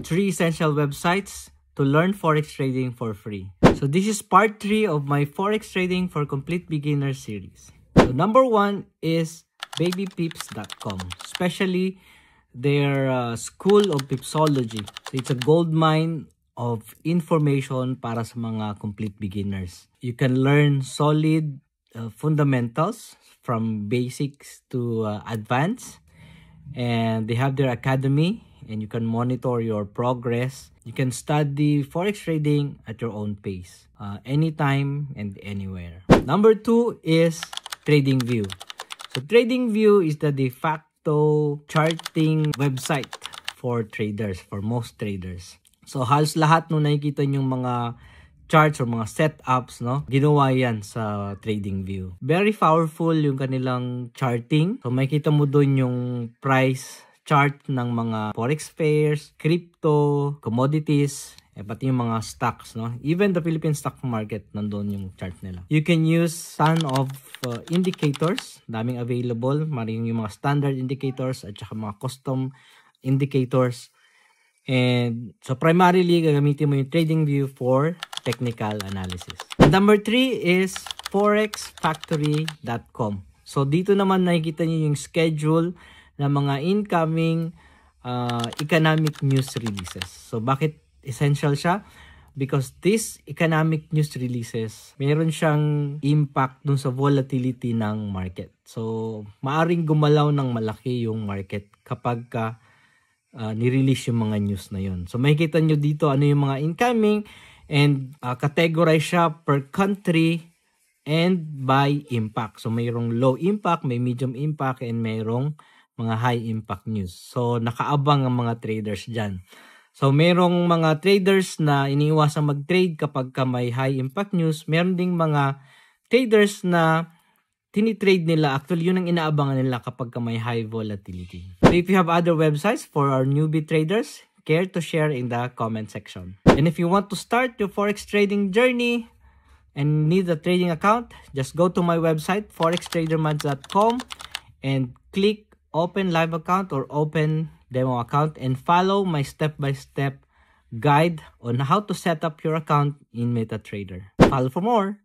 3 essential websites to learn Forex trading for free. So this is part 3 of my Forex Trading for Complete Beginners series. So number 1 is babypips.com, especially their School of Pipsology. So it's a gold mine of information para sa mga complete beginners. You can learn solid fundamentals from basics to advanced, and they have their academy, and you can monitor your progress. You can study Forex trading at your own pace, anytime and anywhere. Number 2 is TradingView. So TradingView is the de facto charting website for traders, for most traders. So halos lahat nung nakikita yung mga charts or mga setups, no, ginawa yan sa TradingView. Very powerful yung kanilang charting. So makikita mo doon yung price chart ng mga forex pairs, crypto, commodities, pati yung mga stocks, no? Even the Philippine stock market, nandun yung chart nila. You can use ton of indicators, daming available, maring yung mga standard indicators at saka mga custom indicators. And so primarily, gagamitin mo yung TradingView for technical analysis. And number 3 is forexfactory.com. So dito naman nakikita niyo yung schedule ng mga incoming economic news releases. So bakit essential siya? Because this economic news releases, meron siyang impact dun sa volatility ng market. So maaring gumalaw ng malaki yung market kapag nirelease yung mga news na yun. So makikita nyo dito ano yung mga incoming, and categorize siya per country and by impact. So mayroong low impact, may medium impact, and mayroong mga high impact news. So nakaabang ang mga traders dyan. So merong mga traders na iniiwasang mag-trade kapag may high impact news. Meron ding mga traders na tinitrade nila, actually yun ang inaabangan nila kapag may high volatility. So if you have other websites for our newbie traders, care to share in the comment section. And if you want to start your Forex trading journey and need a trading account, just go to my website, forextradermads.com, and click open live account or open demo account, and follow my step-by-step guide on how to set up your account in MetaTrader. Follow for more.